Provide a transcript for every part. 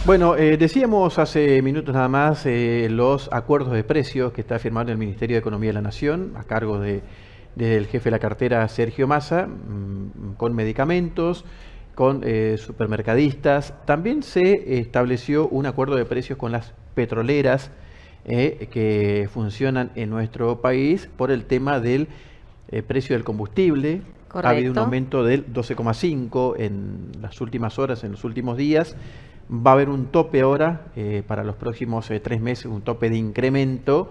Bueno, decíamos hace minutos nada más los acuerdos de precios que está firmando el Ministerio de Economía de la Nación a cargo del jefe de la cartera Sergio Massa, con medicamentos, con supermercadistas. También se estableció un acuerdo de precios con las petroleras que funcionan en nuestro país por el tema del precio del combustible. Ha habido un Correcto. aumento del 12,5 en las últimas horas, en los últimos días. Va a haber un tope ahora para los próximos 3 meses, un tope de incremento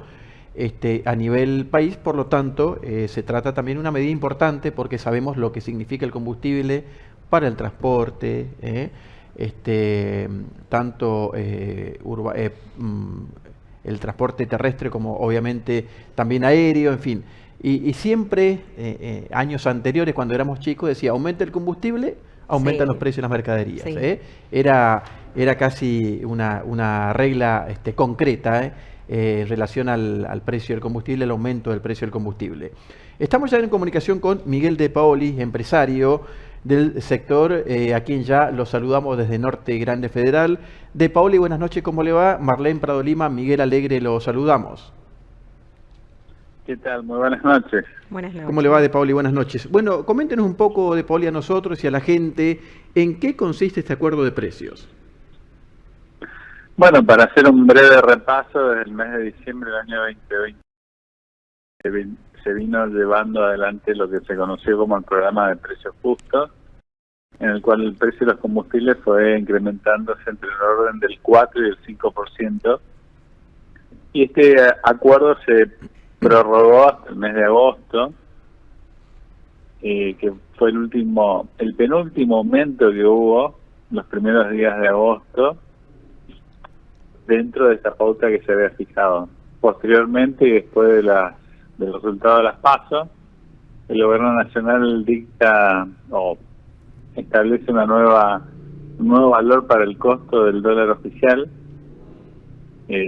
a nivel país. Por lo tanto, se trata también de una medida importante porque sabemos lo que significa el combustible para el transporte, tanto el transporte terrestre como obviamente también aéreo, en fin. Y siempre, años anteriores, cuando éramos chicos, decía, aumenta el combustible, aumentan los Sí, precios de las mercaderías. sí. Era casi una regla concreta en relación al precio del combustible, el aumento del precio del combustible. Estamos ya en comunicación con Miguel De Paoli, empresario del sector, a quien ya lo saludamos desde Norte Grande Federal. De Paoli, buenas noches, ¿cómo le va? Marlene Prado Lima, Miguel Alegre, lo saludamos. ¿Qué tal? Muy buenas noches. Buenas ¿Cómo le va, noches. De Paoli? Buenas noches. Bueno, coméntenos un poco, De Paoli, a nosotros y a la gente, ¿en qué consiste este acuerdo de precios? Bueno, para hacer un breve repaso, desde el mes de diciembre del año 2020 se vino llevando adelante lo que se conoció como el programa de precios justos, en el cual el precio de los combustibles fue incrementándose entre el orden del 4 y el 5%, y este acuerdo se prorrogó hasta el mes de agosto, que fue el penúltimo aumento que hubo los primeros días de agosto dentro de esta pauta que se había fijado. Posteriormente, y después del resultado de las PASO, el gobierno nacional dicta o establece un nuevo valor para el costo del dólar oficial,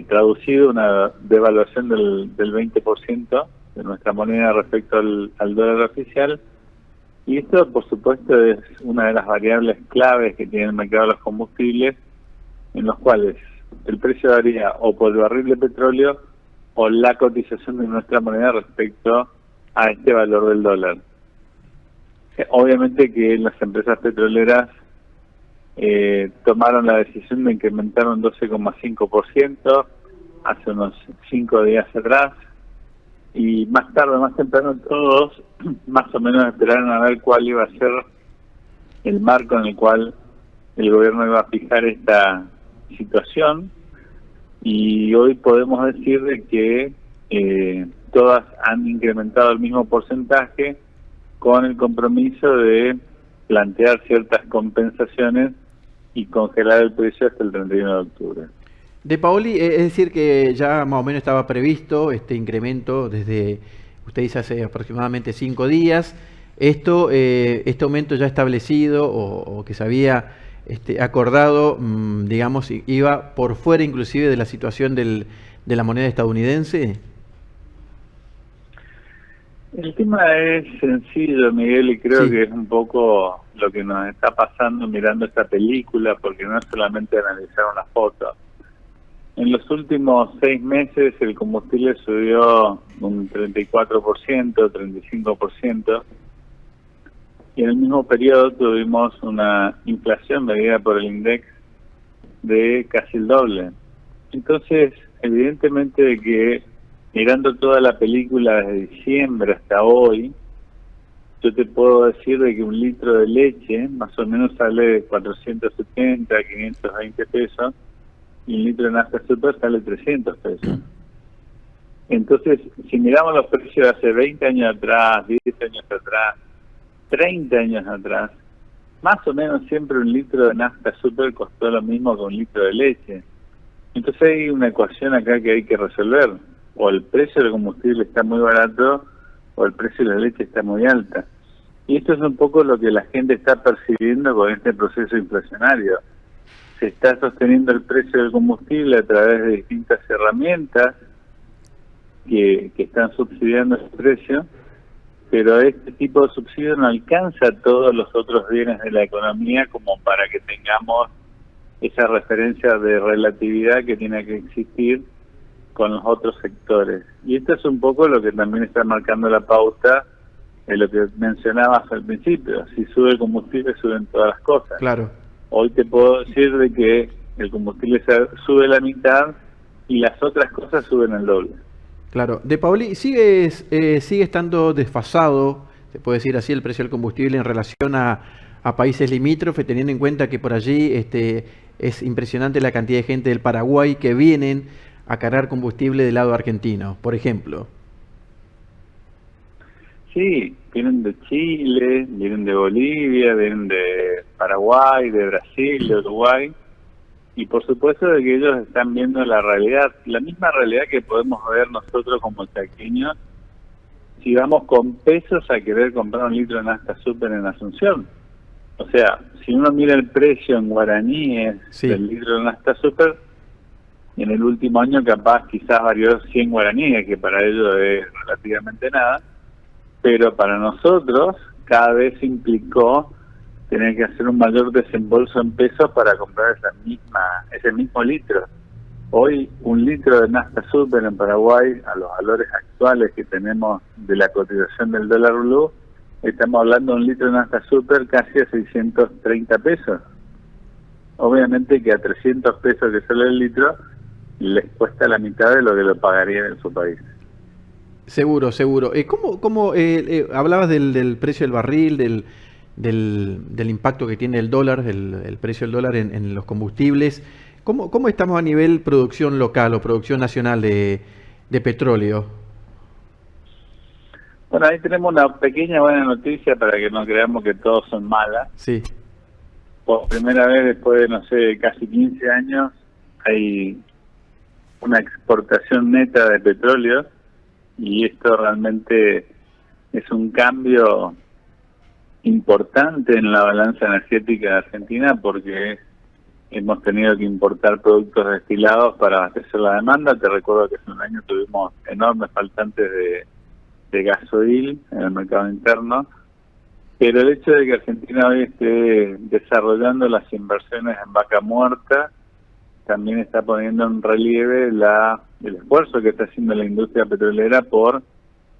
traducido una devaluación del 20% de nuestra moneda respecto al dólar oficial. Y esto, por supuesto, es una de las variables claves que tiene el mercado de los combustibles, en los cuales el precio varía o por el barril de petróleo o la cotización de nuestra moneda respecto a este valor del dólar. Obviamente que las empresas petroleras tomaron la decisión de incrementar un 12,5% hace unos 5 días atrás, y más tarde, más temprano, todos más o menos esperaron a ver cuál iba a ser el marco en el cual el gobierno iba a fijar esta situación, y hoy podemos decir de que todas han incrementado el mismo porcentaje con el compromiso de plantear ciertas compensaciones y congelar el precio hasta el 31 de octubre. De Paoli, es decir que ya más o menos estaba previsto este incremento desde, usted dice, hace aproximadamente 5 días. Este aumento ya establecido o que se había acordado, digamos, iba por fuera inclusive de la situación de la moneda estadounidense. El tema es sencillo, Miguel, y creo Sí. que es un poco lo que nos está pasando mirando esta película, porque no es solamente analizar una foto. En los últimos 6 meses el combustible subió un 34%, 35%, y en el mismo periodo tuvimos una inflación medida por el INDEX de casi el doble. Entonces, evidentemente de que mirando toda la película desde diciembre hasta hoy, yo te puedo decir de que un litro de leche más o menos sale de 470, 520 pesos, y un litro de nafta super sale 300 pesos. Entonces, si miramos los precios de hace 20 años atrás, 10 años atrás, 30 años atrás, más o menos siempre un litro de nafta super costó lo mismo que un litro de leche. Entonces hay una ecuación acá que hay que resolver. O el precio del combustible está muy barato, o el precio de la leche está muy alta. Y esto es un poco lo que la gente está percibiendo con este proceso inflacionario. Se está sosteniendo el precio del combustible a través de distintas herramientas que están subsidiando ese precio, pero este tipo de subsidio no alcanza todos los otros bienes de la economía como para que tengamos esa referencia de relatividad que tiene que existir con los otros sectores. Y esto es un poco lo que también está marcando la pauta de lo que mencionabas al principio. Si sube el combustible, suben todas las cosas. Claro. Hoy te puedo decir de que el combustible sube la mitad y las otras cosas suben el doble. Claro. De Paoli, sigue estando desfasado, se puede decir así, el precio del combustible en relación a países limítrofes, teniendo en cuenta que por allí es impresionante la cantidad de gente del Paraguay que vienen a cargar combustible del lado argentino, por ejemplo. Sí, vienen de Chile, vienen de Bolivia, vienen de Paraguay, de Brasil, de Uruguay, y por supuesto de que ellos están viendo la realidad, la misma realidad que podemos ver nosotros como chaqueños si vamos con pesos a querer comprar un litro de nafta super en Asunción. O sea, si uno mira el precio en guaraníes del litro de nafta super, en el último año capaz quizás varió 100 guaraníes, que para ellos es relativamente nada, pero para nosotros cada vez implicó tener que hacer un mayor desembolso en pesos para comprar ese mismo litro. Hoy un litro de nafta super en Paraguay, a los valores actuales que tenemos de la cotización del dólar blue, estamos hablando de un litro de nafta super casi a 630 pesos. Obviamente que a 300 pesos que sale el litro, les cuesta la mitad de lo que lo pagarían en su país. Seguro, seguro. ¿Cómo hablabas del precio del barril, del impacto que tiene el dólar, el precio del dólar en los combustibles? ¿Cómo estamos a nivel producción local o producción nacional de petróleo? Bueno, ahí tenemos una pequeña buena noticia para que no creamos que todos son malas. Sí. Por primera vez después de, no sé, casi 15 años, hay una exportación neta de petróleo y esto realmente es un cambio importante en la balanza energética de Argentina porque hemos tenido que importar productos destilados para abastecer la demanda. Te recuerdo que hace un año tuvimos enormes faltantes de gasoil en el mercado interno, pero el hecho de que Argentina hoy esté desarrollando las inversiones en vaca muerta también está poniendo en relieve el esfuerzo que está haciendo la industria petrolera por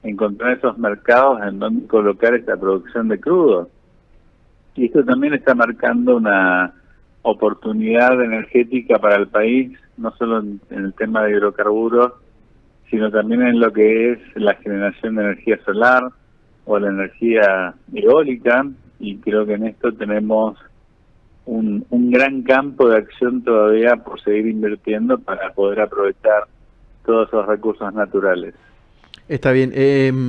encontrar esos mercados en donde colocar esta producción de crudo. Y esto también está marcando una oportunidad energética para el país, no solo en el tema de hidrocarburos, sino también en lo que es la generación de energía solar o la energía eólica, y creo que en esto tenemos un gran campo de acción todavía por seguir invirtiendo para poder aprovechar todos esos recursos naturales. Está bien.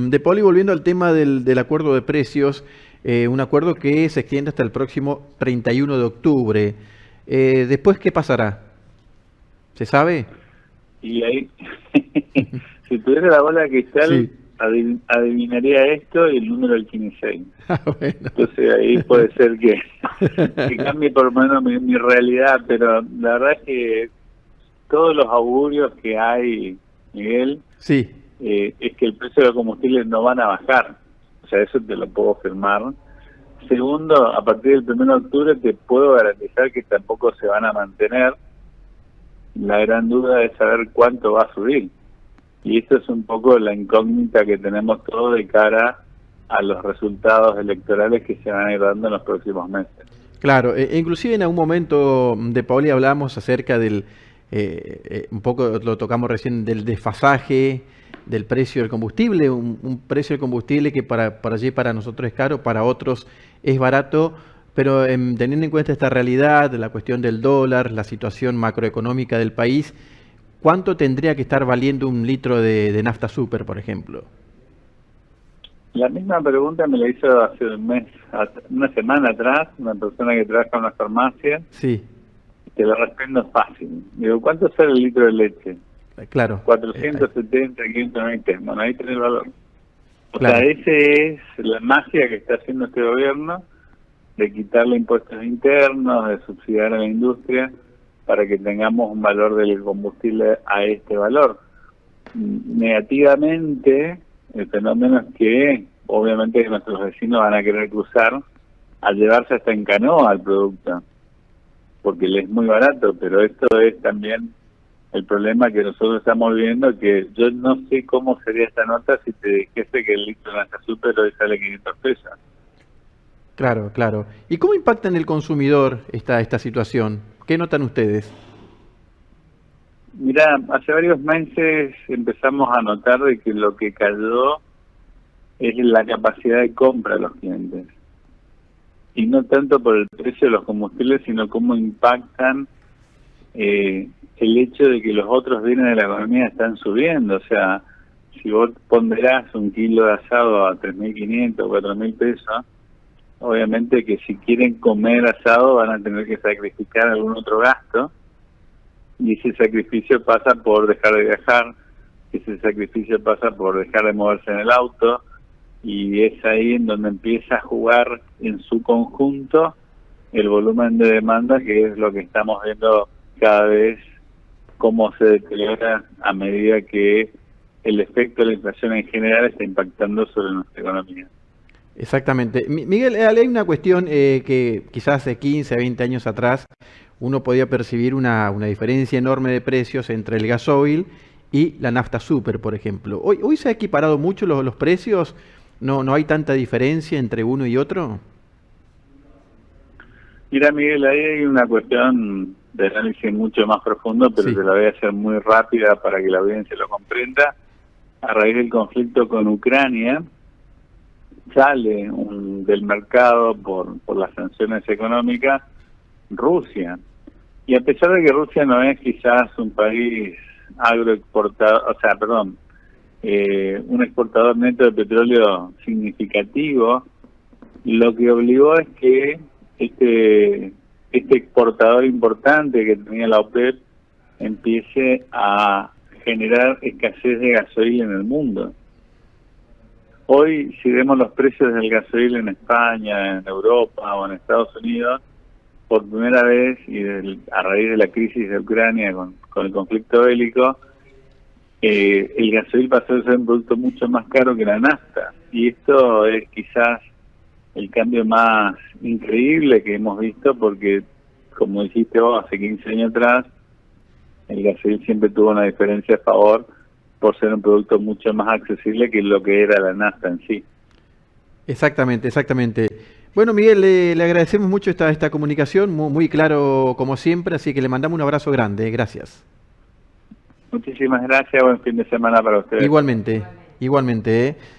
De Paoli, volviendo al tema del acuerdo de precios, un acuerdo que se extiende hasta el próximo 31 de octubre. ¿Después qué pasará? ¿Se sabe? Y ahí, si tuviera la bola de cristal, sí, adivinaría esto y el número del 15. Bueno. Entonces ahí puede ser que cambie por lo menos mi realidad, pero la verdad es que todos los augurios que hay, Miguel, sí, es que el precio de los combustibles no van a bajar. O sea, eso te lo puedo firmar. Segundo, a partir del 1 de octubre te puedo garantizar que tampoco se van a mantener. La gran duda es saber cuánto va a subir. Y esto es un poco la incógnita que tenemos todos de cara a los resultados electorales que se van a ir dando en los próximos meses. Claro, inclusive en algún momento de Paoli hablamos acerca del, un poco lo tocamos recién, del desfasaje del precio del combustible, un precio del combustible que para allí para nosotros es caro, para otros es barato, pero teniendo en cuenta esta realidad, la cuestión del dólar, la situación macroeconómica del país, ¿cuánto tendría que estar valiendo un litro de nafta super, por ejemplo? La misma pregunta me la hizo hace una semana atrás, una persona que trabaja en una farmacia. Sí. Te la respondo fácil. Digo, ¿cuánto sale el litro de leche? Claro. 470, 520. Bueno, ahí tenés el valor. O claro. sea, esa es la magia que está haciendo este gobierno de quitarle impuestos internos, de subsidiar a la industria para que tengamos un valor del combustible a este valor. Negativamente, el fenómeno es que obviamente nuestros vecinos van a querer cruzar a llevarse hasta en canoa al producto. porque le es muy barato, pero esto es también el problema que nosotros estamos viendo, que yo no sé cómo sería esta nota si te dijese que el litro de Nafta Super hoy sale 500 pesos. Claro, claro. ¿Y cómo impacta en el consumidor esta situación? ¿Qué notan ustedes? Mira, hace varios meses empezamos a notar de que lo que cayó es la capacidad de compra de los clientes. Y no tanto por el precio de los combustibles, sino cómo impactan el hecho de que los otros bienes de la economía están subiendo. O sea, si vos ponderás un kilo de asado a 3.500, 4.000 pesos, obviamente que si quieren comer asado van a tener que sacrificar algún otro gasto, y ese sacrificio pasa por dejar de viajar, ese sacrificio pasa por dejar de moverse en el auto, y es ahí en donde empieza a jugar en su conjunto el volumen de demanda, que es lo que estamos viendo cada vez cómo se deteriora a medida que el efecto de la inflación en general está impactando sobre nuestra economía. Exactamente. Miguel, hay una cuestión que quizás hace 15, 20 años atrás uno podía percibir una diferencia enorme de precios entre el gasoil y la nafta super, por ejemplo. Hoy se ha equiparado mucho los precios, no hay tanta diferencia entre uno y otro. Mira, Miguel, ahí hay una cuestión de análisis mucho más profundo, pero Sí. te la voy a hacer muy rápida para que la audiencia lo comprenda. A raíz del conflicto con Ucrania, sale del mercado por las sanciones económicas Rusia. Y a pesar de que Rusia no es quizás un país agroexportador, o sea, perdón, un exportador neto de petróleo significativo, lo que obligó es que este exportador importante que tenía la OPEP empiece a generar escasez de gasoil en el mundo. Hoy, si vemos los precios del gasoil en España, en Europa o en Estados Unidos, por primera vez, y a raíz de la crisis de Ucrania con el conflicto bélico, el gasoil pasó a ser un producto mucho más caro que la nafta. Y esto es quizás el cambio más increíble que hemos visto, porque, como dijiste vos, hace 15 años atrás, el gasoil siempre tuvo una diferencia a favor por ser un producto mucho más accesible que lo que era la nafta en sí. Exactamente, exactamente. Bueno, Miguel, le agradecemos mucho esta comunicación, muy claro como siempre, así que le mandamos un abrazo grande. Gracias. Muchísimas gracias, buen fin de semana para ustedes. Igualmente, igualmente.